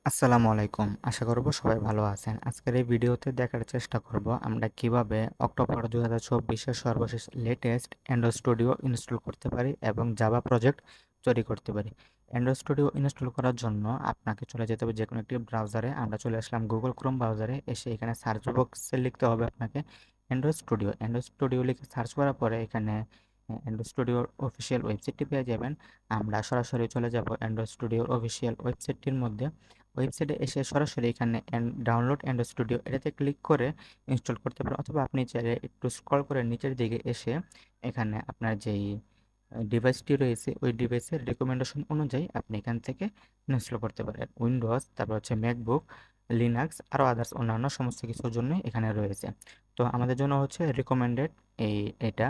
আসসালামু আলাইকুম। আশা করব সবাই ভালো আছেন। আজকের এই ভিডিওতে দেখার চেষ্টা করব আমরা কিভাবে অক্টোবর 2024 এর সর্বশেষ লেটেস্ট অ্যান্ড্রয়েড স্টুডিও ইনস্টল করতে পারি এবং জাভা প্রজেক্ট তৈরি করতে পারি। অ্যান্ড্রয়েড স্টুডিও ইনস্টল করার জন্য আপনাকে চলে যেতে হবে যেকোনো একটি ব্রাউজারে। আমরা চলে আসলাম গুগল ক্রোম ব্রাউজারে। এসে এখানে সার্চ বক্সে লিখতে হবে আপনাকে অ্যান্ড্রয়েড স্টুডিও। অ্যান্ড্রয়েড স্টুডিও লিখে সার্চ করার পরে এখানে অ্যান্ড্রয়েড স্টুডিওর অফিসিয়াল ওয়েবসাইটটি পেয়ে যাবেন। আমরা সরাসরি চলে যাব অ্যান্ড্রয়েড স্টুডিওর অফিসিয়াল ওয়েবসাইটটির মধ্যে। ওয়েবসাইটে এসে সরাসরি এখানে ডাউনলোড অ্যান্ড্রয়েড স্টুডিও এটাতে ক্লিক করে ইনস্টল করতে পারেন, অথবা আপনি চাইলে একটু স্ক্রল করে নিচের দিকে এসে এখানে আপনার যেই ডিভাইসটি রয়েছে ওই ডিভাইসের রেকমেন্ডেশন অনুযায়ী আপনি এখান থেকে ইনস্টল করতে পারেন। উইন্ডোজ, তারপর হচ্ছে ম্যাকবুক, লিনাক্স আরও আদার্স অন্যান্য সমস্ত কিছুর জন্য এখানে রয়েছে। তো আমাদের জন্য হচ্ছে রিকমেন্ডেড এটা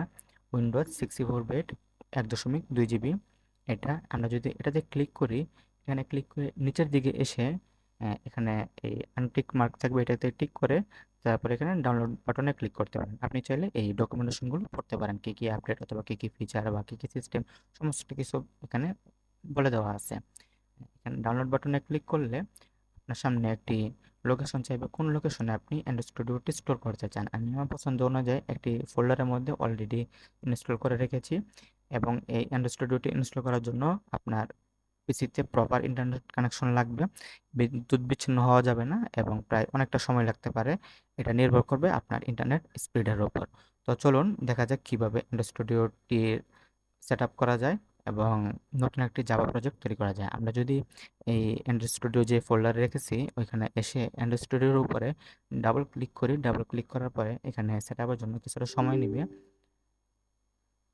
উইন্ডোজ 64 বিট 1.2 জিবি। এটা আমরা যদি এটাতে ক্লিক করি, এখানে ক্লিক করে নিচের দিকে এসে এখানে এই আনটিক মার্ক থাকবে, এটাতে টিক করে তারপর এখানে ডাউনলোড বাটনে ক্লিক করতে পারেন। আপনি চাইলে এই ডকুমেন্টেশনগুলো পড়তে পারেন, কী কী আপডেট অথবা কী কী ফিচার বা কী কী সিস্টেম সমস্ত কিছু এখানে বলে দেওয়া আছে। এখানে ডাউনলোড বাটনে ক্লিক করলে আপনার সামনে একটি লোকেশন চাইবে, কোন লোকেশনে আপনি অ্যান্ড্রয়েড স্টুডিওটি স্টোর করতে চান। আমি আমার পছন্দ অনুযায়ী একটি ফোল্ডারের মধ্যে অলরেডি ইনস্টল করে রেখেছি। এবং এই অ্যান্ড্রয়েড স্টুডিওটি ইনস্টল করার জন্য আপনার পিসিতে প্রপার ইন্টারনেট কানেকশন লাগবে, বিদ্যুৎ বিচ্ছিন্ন হওয়া যাবে না এবং প্রায় অনেকটা সময় লাগতে পারে। এটা নির্ভর করবে আপনার ইন্টারনেট স্পিডের উপর। তো চলুন দেখা যাক কিভাবে অ্যান্ড্রয়েড স্টুডিওটির সেট আপ করা যায় এবং নতুন একটি জাভা প্রজেক্ট তৈরি করা যায়। আমরা যদি এই অ্যান্ড্রয়েড স্টুডিও যে ফোল্ডারে রেখেছি ওইখানে এসে অ্যান্ড্রয়েড স্টুডিওর উপরে ডাবল ক্লিক করি, ডাবল ক্লিক করার পরে এখানে সেট আপের জন্য কিছুটা সময় নেবে।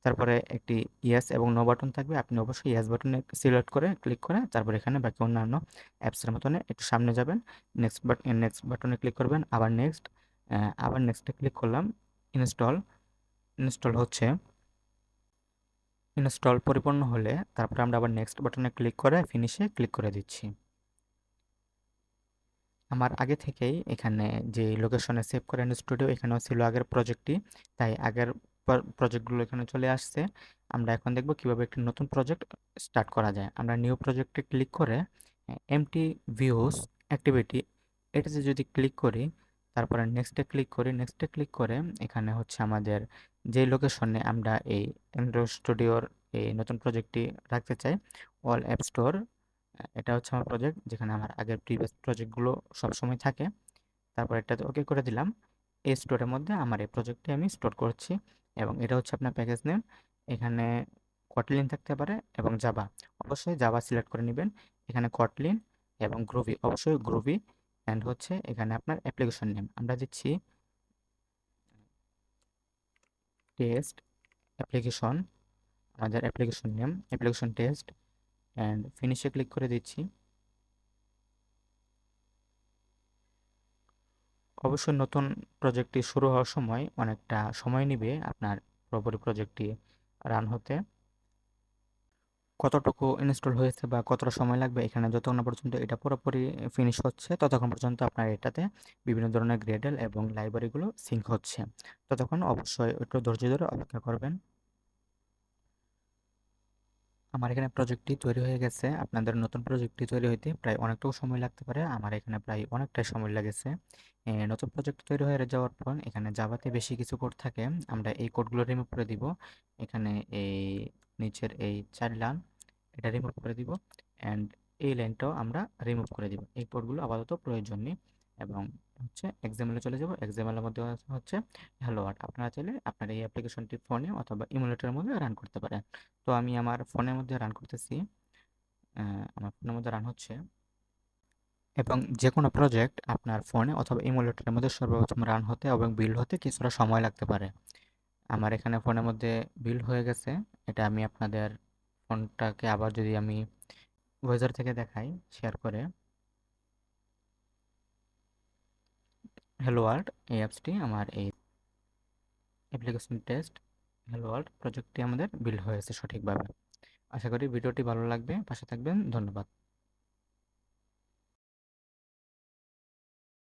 তারপরে একটি ইয়েস এবং নো বাটন থাকবে, আপনি অবশ্যই ইয়েস বাটনে সিলেক্ট করে ক্লিক করে তারপর এখানে বাকি অন্যান্য অ্যাপসের মতনে একটু সামনে যাবেন, নেক্সট বাটনে ক্লিক করবেন, আবার নেক্সটে ক্লিক করলাম। ইনস্টল ইনস্টল হচ্ছে। ইনস্টল পরিপূর্ণ হলে তারপরে আমরা আবার নেক্সট বাটনে ক্লিক করে ফিনিশে ক্লিক করে দিচ্ছি। আমার আগে থেকেই এখানে যে লোকেশনে সেভ করেন স্টুডিও এখানেও ছিল আগের প্রজেক্টটি, তাই আগের প্রজেক্টগুলো এখানে চলে আসছে। আমরা এখন দেখব কিভাবে একটি নতুন প্রজেক্ট স্টার্ট করা যায়। আমরা নিউ প্রজেক্টে ক্লিক করে এমটি ভিউস অ্যাক্টিভিটি এটাতে যদি ক্লিক করি, তারপরে নেক্সটে ক্লিক করে এখানে হচ্ছে আমাদের যে লোকেশনে আমরা এই অ্যান্ড্রয়েড স্টুডিওর এই নতুন প্রজেক্টটি রাখতে চাই, অল অ্যাপ স্টোর, এটা হচ্ছে আমার প্রজেক্ট যেখানে আমার আগের প্রিভিয়াস প্রজেক্টগুলো সবসময় থাকে। তারপর এটাতে ওকে করে দিলাম। এই স্টোরের মধ্যে আমার এই প্রজেক্টটি আমি স্টোর করছি এবং এটা হচ্ছে আপনার প্যাকেজ নেম। এখানে কটলিন থাকতে পারে এবং জাভা, অবশ্যই জাভা সিলেক্ট করে নেবেন। এখানে কটলিন এবং গ্রুভি, অবশ্যই গ্রুভি। অ্যান্ড হচ্ছে এখানে আপনার অ্যাপ্লিকেশন নেম আমরা দিচ্ছি টেস্ট অ্যাপ্লিকেশন, আমাদের application name application test, and ফিনিশে ক্লিক করে দিচ্ছি। অবশ্যই নতুন প্রজেক্টটি শুরু হওয়ার সময় অনেকটা সময় নেবে আপনার পুরোপুরি প্রজেক্টটি রান হতে। কতটুকু ইনস্টল হয়েছে বা কতটা সময় লাগবে এখানে যতক্ষণ না পর্যন্ত এটা পুরোপুরি ফিনিশ হচ্ছে ততক্ষণ পর্যন্ত আপনার এটাতে বিভিন্ন ধরনের গ্রেডেল এবং লাইব্রেরিগুলো সিঙ্ক হচ্ছে। ততক্ষণ অবশ্যই একটু ধৈর্য ধরে অপেক্ষা করবেন। আমার এখানে প্রজেক্টটি তৈরি হয়ে গেছে। আপনাদের নতুন প্রজেক্টটি তৈরি হইতে প্রায় অনেকটুকু সময় লাগতে পারে, আমার এখানে প্রায় অনেকটাই সময় লেগেছে। নতুন প্রজেক্ট তৈরি হয়ে যাওয়ার পর এখানে জাভাতে বেশি কিছু কোড থাকে, আমরা এই কোডগুলো রিমুভ করে দিব। এখানে এই নিচের এই 4 লাইন এটা রিমুভ করে দিব, অ্যান্ড এই লাইনটাও আমরা রিমুভ করে দিব। এই কোডগুলো আপাতত প্রয়োজন নেই। এবং হচ্ছে এক্সাম্পলে চলে যাব। এক্সাম্পলের মধ্যে হচ্ছে হ্যালো ওয়ার্ল্ড। আপনারা চাইলে আপনার এই অ্যাপ্লিকেশনটি ফোনে অথবা ইমুলেটরের মধ্যে রান করতে পারেন। তো আমি আমার ফোনের মধ্যে রান করতেছি, আমার ফোনের মধ্যে রান হচ্ছে। এবং যে কোনো প্রজেক্ট আপনার ফোনে অথবা ইমুলেটরের মধ্যে সর্বপ্রথম রান হতে এবং বিল্ড হতে কিছুটা সময় লাগতে পারে। আমার এখানে ফোনের মধ্যে বিল্ড হয়ে গেছে। এটা আমি আপনাদের ফোনটাকে আবার যদি আমি ব্রাউজার থেকে দেখাই শেয়ার করে, হ্যালো ওয়ার্ল্ড এই অ্যাপসটি আমার এই অ্যাপ্লিকেশন টেস্ট হ্যালো ওয়ার্ল্ড প্রজেক্টটি আমাদের বিল্ড হয়েছে সঠিকভাবে। আশা করি ভিডিওটি ভালো লাগবে, পাশে থাকবেন, ধন্যবাদ।